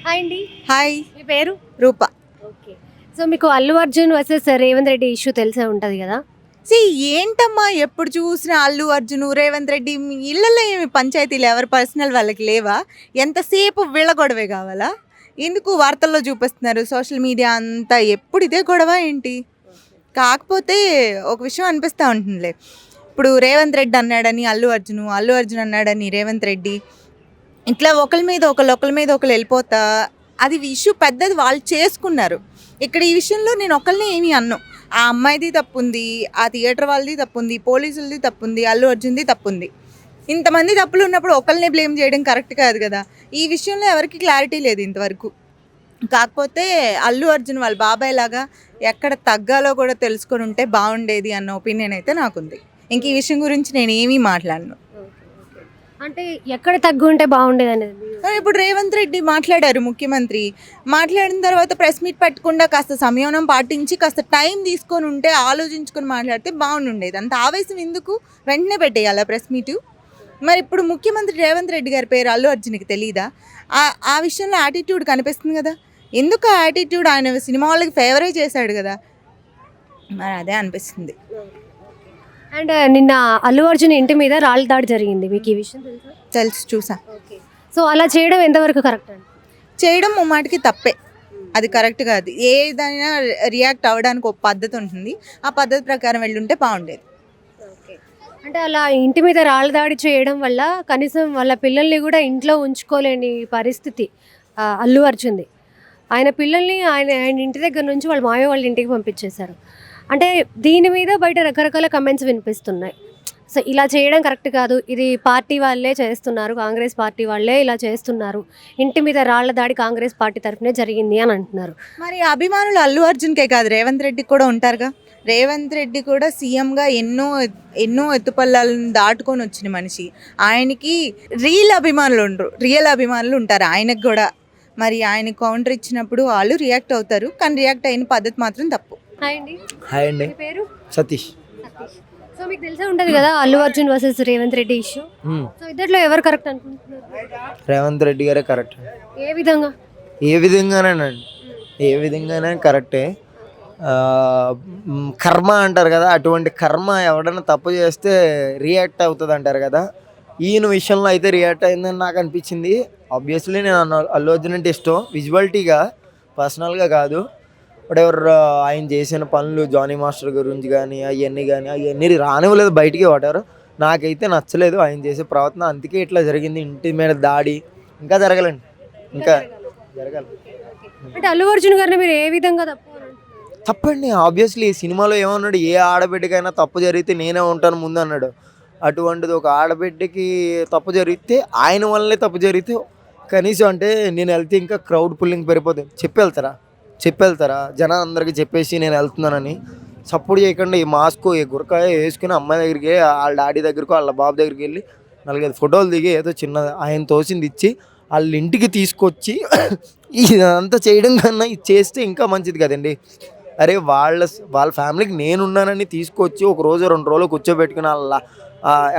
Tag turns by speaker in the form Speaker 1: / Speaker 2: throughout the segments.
Speaker 1: Hi అండి.
Speaker 2: Hi.
Speaker 1: మీ పేరు?
Speaker 2: రూప.
Speaker 1: Okay. So మీకు అల్లు అర్జున్ వర్సెస్ రేవంత్ రెడ్డి ఇష్యూ తెలిసే ఉంటది కదా!
Speaker 2: సి ఏంటమ్మా ఎప్పుడు చూసినా అల్లు అర్జును, రేవంత్ రెడ్డి మీ ఇళ్ళల్లో ఏమి పంచాయతీలు ఎవరి పర్సనల్ వాళ్ళకి లేవా? ఎంతసేపు వీళ్ళ గొడవే కావాలా? ఎందుకు వార్తల్లో చూపిస్తున్నారు సోషల్ మీడియా అంతా ఎప్పుడు ఇదే గొడవ ఏంటి? కాకపోతే ఒక విషయం అనిపిస్తూ ఉంటుందిలే. ఇప్పుడు రేవంత్ రెడ్డి అన్నాడని అల్లు అర్జును, అల్లు అర్జున్ అన్నాడని రేవంత్ రెడ్డి ఇట్లా ఒకళ్ళ మీద ఒకళ్ళు వెళ్ళిపోతా అది ఇష్యూ పెద్దది వాళ్ళు చేసుకున్నారు. ఇక్కడ ఈ విషయంలో నేను ఒకళ్ళని ఏమీ అన్ను. ఆ అమ్మాయిది తప్పుంది, ఆ థియేటర్ వాళ్ళది తప్పుంది, పోలీసులది తప్పుంది, అల్లు అర్జున్ది తప్పుంది. ఇంతమంది తప్పులు ఉన్నప్పుడు ఒకళ్ళనే బ్లేమ్ చేయడం కరెక్ట్ కాదు కదా. ఈ విషయంలో ఎవరికి క్లారిటీ లేదు ఇంతవరకు. కాకపోతే అల్లు అర్జున్ వాళ్ళ బాబాయ్ లాగా ఎక్కడ తగ్గాలో కూడా తెలుసుకొని ఉంటే బాగుండేది అన్న ఒపీనియన్ అయితే నాకుంది. ఇంక ఈ విషయం గురించి నేను ఏమీ మాట్లాడను.
Speaker 1: అంటే ఎక్కడ తగ్గుంటే బాగుండేదనేది
Speaker 2: ఇప్పుడు రేవంత్ రెడ్డి మాట్లాడారు ముఖ్యమంత్రి. మాట్లాడిన తర్వాత ప్రెస్ మీట్ పెట్టకుండా కాస్త సంయమనం పాటించి కాస్త టైం తీసుకొని ఉంటే ఆలోచించుకొని మాట్లాడితే బాగుండేది. అంత ఆవేశం ఎందుకు? వెంటనే పెట్టేయాలా ప్రెస్ మీటు? మరి ఇప్పుడు ముఖ్యమంత్రి రేవంత్ రెడ్డి గారి పేరు అల్లు అర్జున్కి తెలీదా? ఆ విషయంలో యాటిట్యూడ్ కనిపిస్తుంది కదా. ఎందుకు ఆ యాటిట్యూడ్? ఆయన సినిమా వాళ్ళకి ఫేవరే చేశాడు కదా. మరి అదే అనిపిస్తుంది.
Speaker 1: అండ్ నిన్న అల్లు అర్జున్ ఇంటి మీద రాళ్ళ దాడి జరిగింది. మీకు ఈ విషయం తెలుసా?
Speaker 2: తెలుసు, చూసా.
Speaker 1: ఓకే. సో అలా చేయడం ఎంతవరకు కరెక్ట్ అండి?
Speaker 2: చేయడం ముమ్మాటికి తప్పే. అది కరెక్ట్ కాదు. ఏదైనా రియాక్ట్ అవ్వడానికి ఒక పద్ధతి ఉంటుంది. ఆ పద్ధతి ప్రకారం వెళ్ళుంటే బాగుండేది.
Speaker 1: ఓకే. అంటే అలా ఇంటి మీద రాళ్ళ దాడి చేయడం వల్ల కనీసం వాళ్ళ పిల్లల్ని కూడా ఇంట్లో ఉంచుకోలేని పరిస్థితి అల్లు అర్జున్ది. ఆయన పిల్లల్ని ఆయన ఆయన ఇంటి దగ్గర నుంచి వాళ్ళ మావయ్య వాళ్ళ ఇంటికి పంపించేశారు. అంటే దీని మీద బయట రకరకాల కమెంట్స్ వినిపిస్తున్నాయి. సో ఇలా చేయడం కరెక్ట్ కాదు, ఇది పార్టీ వాళ్ళే చేస్తున్నారు, కాంగ్రెస్ పార్టీ వాళ్ళే ఇలా చేస్తున్నారు, ఇంటి మీద రాళ్ల దాడి కాంగ్రెస్ పార్టీ తరఫునే జరిగింది అని అంటున్నారు.
Speaker 2: మరి అభిమానులు అల్లు అర్జున్కే కాదు, రేవంత్ రెడ్డికి కూడా ఉంటారుగా. రేవంత్ రెడ్డి కూడా సీఎంగా ఎన్నో ఎత్తుపల్లాలను దాటుకొని వచ్చిన మనిషి. ఆయనకి రియల్ అభిమానులు ఉంటారు ఆయనకు కూడా. మరి ఆయన కౌంటర్ ఇచ్చినప్పుడు వాళ్ళు రియాక్ట్ అవుతారు, కానీ రియాక్ట్ అయిన పద్ధతి మాత్రం తప్పు.
Speaker 1: హాయ్ అండి.
Speaker 3: హాయ్ అండి.
Speaker 1: మీ పేరు?
Speaker 3: సతీష్.
Speaker 1: సో మీకు తెలిసే ఉంటుంది కదా Allu Arjun versus Revanth Reddy issue. So ఇద్దరిలో ఎవరు కరెక్ట్ అనుకుంటున్నారు?
Speaker 3: రేవంత్ రెడ్డి గారే కరెక్ట్.
Speaker 1: ఏ విధంగా?
Speaker 3: ఏ విధంగానేనండి, ఏ విధంగానే కరెక్టే. కర్మ అంటారు కదా, అటువంటి కర్మ ఎవడన్నా తప్పు చేస్తే రియాక్ట్ అవుతుంది అంటారు కదా. ఈయన విషయంలో అయితే రియాక్ట్ అయిందని నాకు అనిపించింది. ఆబ్వియస్లీ నేను అల్లు అర్జున్ అంటే ఇష్టం, విజువలిటీగా, పర్సనల్గా కాదు. బట్ ఆయన చేసిన పనులు జానీ మాస్టర్ గురించి కానీ అవన్నీ రానివ్వలేదు బయటికి. వాటారు నాకైతే నచ్చలేదు ఆయన చేసే ప్రవర్తన. అందుకే ఇట్లా జరిగింది. ఇంటి మీద దాడి ఇంకా జరగాలండి, ఇంకా జరగాలి.
Speaker 1: అంటే అల్లు అర్జున్ గారిని మీరు ఏ విధంగా
Speaker 3: తప్పండి. ఆబ్వియస్లీ సినిమాలో ఏమన్నాడు, ఏ ఆడబిడ్డకైనా తప్పు జరిగితే నేనే ఉంటాను ముందు అన్నాడు. అటువంటిది ఒక ఆడబిడ్డకి తప్పు జరిగితే, ఆయన వల్లనే తప్పు జరిగితే కనీసం అంటే నేను వెళ్తే ఇంకా క్రౌడ్ పుల్లింగ్ పెరిగిపోతుంది. చెప్పి వెళ్తారా జనాలందరికీ చెప్పేసి నేను వెళ్తున్నానని? సపోర్ట్ చేయకుండా ఈ మాస్క్, ఈ గురకాయ వేసుకుని అమ్మాయి దగ్గరికి, వాళ్ళ డాడీ దగ్గరకు, వాళ్ళ బాబు దగ్గరికి వెళ్ళి 4-5 ఫోటోలు దిగి ఏదో చిన్న ఆయన తోసింది ఇచ్చి వాళ్ళ ఇంటికి తీసుకొచ్చి ఇదంతా చేయడం కన్నా ఇది చేస్తే ఇంకా మంచిది కదండి. అరే వాళ్ళ ఫ్యామిలీకి నేనున్నానని తీసుకొచ్చి ఒక రోజు 2 రోజులు కూర్చోబెట్టుకుని వాళ్ళ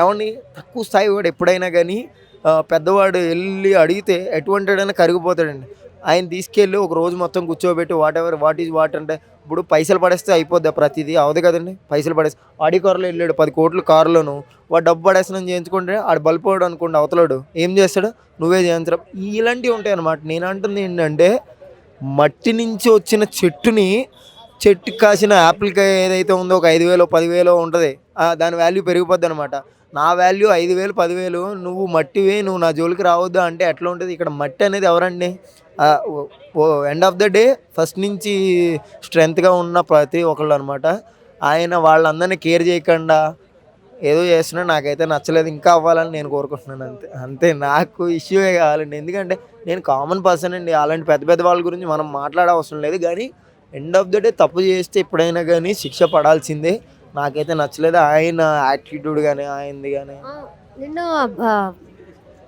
Speaker 3: ఏమండి, తక్కువ స్థాయి వాడు ఎప్పుడైనా కానీ పెద్దవాడు వెళ్ళి అడిగితే ఎటువంటిడైనా కరిగిపోతాడండి. ఆయన తీసుకెళ్ళి ఒక రోజు మొత్తం కూర్చోబెట్టి వాట్ ఈజ్ వాట్ అంటే, ఇప్పుడు పైసలు పడేస్తే అయిపోద్ది ప్రతిదీ అవదు కదండి. పైసలు పడేసి ఆడి కారులో వెళ్ళాడు 10 కోట్ల కారులోను, వాడు డబ్బు పడేస్తానని చేయించుకుంటే ఆడు బలిపోయాడు అనుకోండి, అవతలాడు ఏం చేస్తాడు, నువ్వే చేయించరా. ఇలాంటివి ఉంటాయి అన్నమాట. నేను అంటుంది ఏంటంటే, మట్టి నుంచి వచ్చిన చెట్టుకి కాసిన యాపిల్కాయ ఏదైతే ఉందో ఒక 5,000 10,000 ఉంటుంది, దాని వాల్యూ పెరిగిపోద్ది అనమాట. నా వాల్యూ 5,000 10,000, నువ్వు మట్టివే, నువ్వు నా జోలికి రావద్దు అంటే ఎట్లా ఉంటుంది? ఇక్కడ మట్టి అనేది ఎవరండి? End of the day first నుంచి స్ట్రెంత్గా ఉన్న ప్రతి ఒక్కళ్ళు అనమాట. ఆయన వాళ్ళందరినీ కేర్ చేయకుండా ఏదో చేస్తున్నా నాకైతే నచ్చలేదు. ఇంకా అవ్వాలని నేను కోరుకుంటున్నాను, అంతే నాకు ఇష్యూయే కావాలండి. ఎందుకంటే నేను కామన్ పర్సన్ అండి. అలాంటి పెద్ద వాళ్ళ గురించి మనం మాట్లాడవసరం లేదు. కానీ ఎండ్ ఆఫ్ ద డే తప్పు చేస్తే ఎప్పుడైనా కానీ శిక్ష పడాల్సిందే. నాకైతే నచ్చలేదు ఆయన యాటిట్యూడ్ కానీ ఆయనది కానీ.
Speaker 1: నిన్న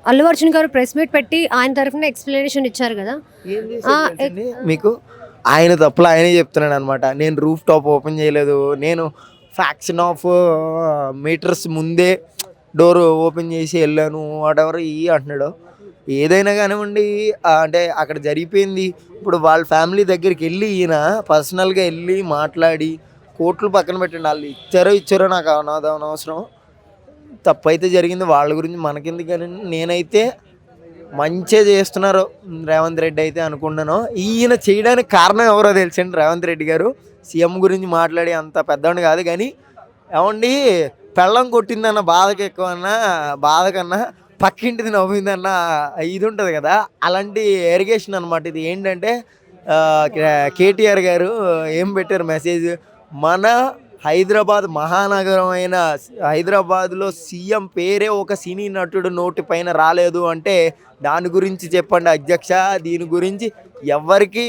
Speaker 1: అల్లు అర్జున్ గారు ప్రెస్ మీట్ పెట్టి ఆయన తరఫున ఎక్స్ప్లెనేషన్ ఇచ్చారు కదా.
Speaker 3: మీకు ఆయన తప్పులు ఆయనే చెప్తున్నాడు అనమాట. నేను రూఫ్ టాప్ ఓపెన్ చేయలేదు, నేను ఫ్యాక్షన్ ఆఫ్ మీటర్స్ ముందే డోర్ ఓపెన్ చేసి వెళ్ళాను, వాటెవర్ అంటున్నాడు. ఏదైనా కానివ్వండి అంటే అక్కడ జరిగిపోయింది. ఇప్పుడు వాళ్ళ ఫ్యామిలీ దగ్గరికి వెళ్ళి ఈయన పర్సనల్గా వెళ్ళి మాట్లాడి కోట్లు పక్కన పెట్టండి, వాళ్ళు ఇచ్చారో నాకు అనవసరం. తప్పు అయితే జరిగింది, వాళ్ళ గురించి మనకెందుకు కానీ నేనైతే మంచిగా చేస్తున్నారు రేవంత్ రెడ్డి అయితే అనుకుంటున్నాను. ఈయన చేయడానికి కారణం ఎవరో తెలుసండి, రేవంత్ రెడ్డి గారు సీఎం గురించి మాట్లాడి అంత పెద్దవాడిని కాదు కానీ ఏమండి పెళ్ళం కొట్టిందన్న బాధ కన్నా పక్కింటిది నవ్విందన్న ఇది ఉంటుంది కదా, అలాంటి ఎరిగేషన్ అనమాట ఇది. ఏంటంటే కేటీఆర్ గారు ఏం పెట్టారు మెసేజ్, మన హైదరాబాద్ మహానగరం అయిన హైదరాబాద్లో సీఎం పేరే ఒక సినీ నటుడు నోటి పైన రాలేదు అంటే దాని గురించి చెప్పండి అధ్యక్ష. దీని గురించి ఎవరికి,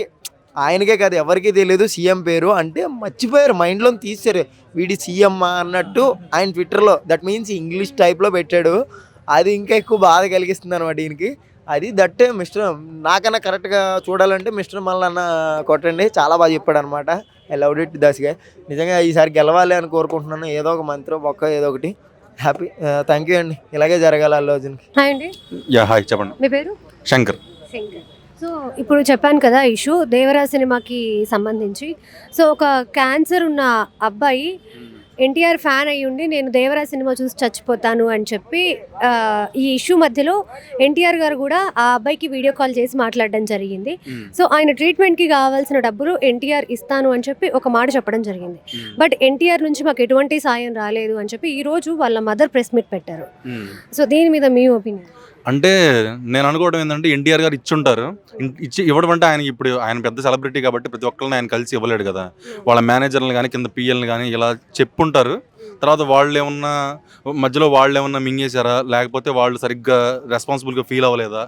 Speaker 3: ఆయనకే కాదు ఎవరికీ తెలియదు సీఎం పేరు అంటే మర్చిపోయారు, మైండ్లో తీసారు వీడి సీఎం అన్నట్టు ఆయన ట్విట్టర్లో. దట్ మీన్స్ ఇంగ్లీష్ టైప్లో పెట్టాడు. అది ఇంకా ఎక్కువ బాధ కలిగిస్తుంది అనమాట దీనికి. అది దట్టే మిస్టర్ నాకన్నా కరెక్ట్గా చూడాలంటే మిస్టర్ మల్లన్న కొట్టండి, చాలా బాగా చెప్పాడు అనమాట. ఐ లవ్డ్ ఇట్ దశగా. నిజంగా ఈసారి గెలవాలి అని కోరుకుంటున్నాను, ఏదో ఒక మంత్రం ఒక్క ఏదో ఒకటి. హ్యాపీ, థ్యాంక్ యూ అండి, ఇలాగే జరగాలి అల్లు అర్జున్కి.
Speaker 1: హాయ్ అండి,
Speaker 4: హాయ్ చెప్పండి.
Speaker 1: మీ పేరు?
Speaker 4: శంకర్.
Speaker 1: సో ఇప్పుడు చెప్పాను కదా ఇష్యూ దేవరా సినిమాకి సంబంధించి. సో ఒక క్యాన్సర్ ఉన్న అబ్బాయి ఎన్టీఆర్ ఫ్యాన్ అయ్యి ఉండి నేను దేవరా సినిమా చూసి చచ్చిపోతాను అని చెప్పి ఈ ఇష్యూ మధ్యలో ఎన్టీఆర్ గారు కూడా ఆ అబ్బాయికి వీడియో కాల్ చేసి మాట్లాడడం జరిగింది. సో ఆయన ట్రీట్మెంట్కి కావాల్సిన డబ్బులు ఎన్టీఆర్ ఇస్తాను అని చెప్పి ఒక మాట చెప్పడం జరిగింది. బట్ ఎన్టీఆర్ నుంచి మాకు ఎటువంటి సాయం రాలేదు అని చెప్పి ఈరోజు వాళ్ళ మదర్ ప్రెస్ మీట్ పెట్టారు. సో దీని మీద మీ ఒపీనియన్?
Speaker 4: అంటే నేను అనుకోవడం ఏంటంటే ఎన్టీఆర్ గారు ఇచ్చుంటారు, ఇవ్వడం అంటే ఆయన ఇప్పుడు ఆయన పెద్ద సెలబ్రిటీ కాబట్టి ప్రతి ఒక్కరిని ఆయన కలిసి ఇవ్వలేడు కదా. వాళ్ళ మేనేజర్లు కానీ కింద పిఎల్ని కానీ ఇలా చెప్పుంటారు. తర్వాత మధ్యలో వాళ్ళు ఏమన్నా మింగేశారా, లేకపోతే వాళ్ళు సరిగ్గా రెస్పాన్సిబుల్గా ఫీల్ అవ్వలేదా,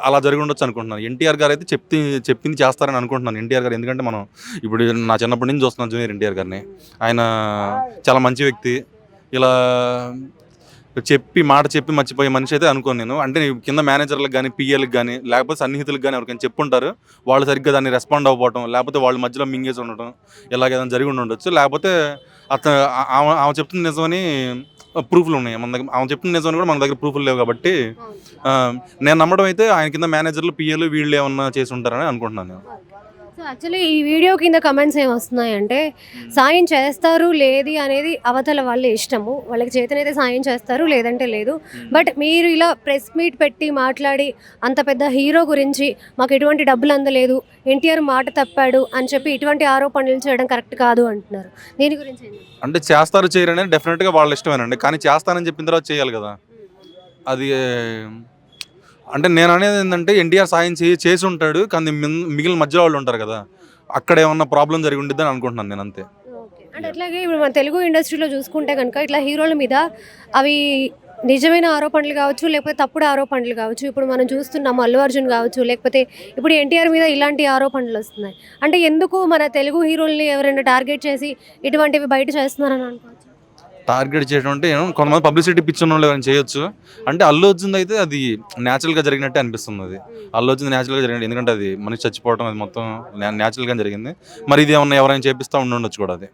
Speaker 4: అలా జరిగి ఉండొచ్చు అనుకుంటున్నాను. ఎన్టీఆర్ గారు అయితే చెప్పింది చేస్తారని అనుకుంటున్నాను. ఎన్టీఆర్ గారు ఎందుకంటే మనం ఇప్పుడు నా చిన్నప్పటి నుంచి చూస్తున్నాను జూనియర్ ఎన్టీఆర్ గారిని. ఆయన చాలా మంచి వ్యక్తి. ఇలా మాట చెప్పి మర్చిపోయే మనిషి అయితే అనుకోను నేను. అంటే కింద మేనేజర్లకు కానీ పిఎల్కి కానీ లేకపోతే సన్నిహితులకు కానీ ఎవరికైనా చెప్పుంటారు, వాళ్ళు సరిగ్గా దాన్ని రెస్పాండ్ అవ్వకపోవడం, లేకపోతే వాళ్ళ మధ్యలో మింగేసి ఉండటం, ఇలాగేదైనా జరిగి ఉండొచ్చు. లేకపోతే ఆమె చెప్తున్న నిజమని ప్రూఫ్లు ఉన్నాయి మన దగ్గర. ఆమె చెప్తున్న నిజమని కూడా మన దగ్గర ప్రూఫ్లు లేవు కాబట్టి నేను నమ్మడం అయితే ఆయన కింద మేనేజర్లు పిఎల్ వీళ్ళు ఏమన్నా చేసి ఉంటారని అనుకుంటున్నాను నేను.
Speaker 1: సో యాక్చువల్లీ ఈ వీడియో కింద కమెంట్స్ ఏమొస్తున్నాయంటే సాయం చేస్తారు లేది అనేది అవతల వాళ్ళ ఇష్టము, వాళ్ళకి చేతనైతే సాయం చేస్తారు లేదంటే లేదు. బట్ మీరు ఇలా ప్రెస్ మీట్ పెట్టి మాట్లాడి అంత పెద్ద హీరో గురించి మాకు ఎటువంటి డబ్బులు అందలేదు, ఎన్టీఆర్ మాట తప్పాడు అని చెప్పి ఇటువంటి ఆరోపణలు చేయడం కరెక్ట్ కాదు అంటున్నారు. దీని గురించి
Speaker 4: అంటే చేస్తారు చేయరని డెఫినెట్గా వాళ్ళ ఇష్టమేనండి, కానీ చేస్తానని చెప్పిన తర్వాత చేయాలి కదా. అది అంటే నేను అనేది ఏంటంటే ఎన్టీఆర్ సాయం చేసి ఉంటాడు, కానీ మిగిలిన మధ్యలో వాళ్ళు ఉంటారు కదా, అక్కడ ఏమన్నా ప్రాబ్లం జరిగి ఉండిద్దని అనుకుంటున్నాను నేను, అంతే.
Speaker 1: అంటే అట్లాగే ఇప్పుడు మన తెలుగు ఇండస్ట్రీలో చూసుకుంటే కనుక ఇట్లా హీరోల మీద అవి నిజమైన ఆరోపణలు కావచ్చు లేకపోతే తప్పుడు ఆరోపణలు కావచ్చు. ఇప్పుడు మనం చూస్తున్నాము అల్లు అర్జున్ కావచ్చు, లేకపోతే ఇప్పుడు ఎన్టీఆర్ మీద ఇలాంటి ఆరోపణలు వస్తున్నాయి. అంటే ఎందుకు మన తెలుగు హీరోల్ని ఎవరైనా టార్గెట్ చేసి ఇటువంటివి బయట చేస్తున్నారని అనుకోవచ్చు?
Speaker 4: టార్గెట్ చేయడం అంటే కొంతమంది పబ్లిసిటీ పిచ్చిన వాళ్ళు ఏమైనా చేయొచ్చు. అంటే అల్లు అర్జున్ అయితే అది న్యాచురల్గా జరిగినట్టే అనిపిస్తుంది. అది అల్లు అర్జున్ న్యాచురల్గా జరిగినట్టు, ఎందుకంటే అది మనిషి చచ్చిపోవడం అది మొత్తం న్యాచురల్గా జరిగింది. మరి ఇది ఏమన్నా ఎవరైనా చేపిస్తూ ఉండొచ్చు కూడా అది.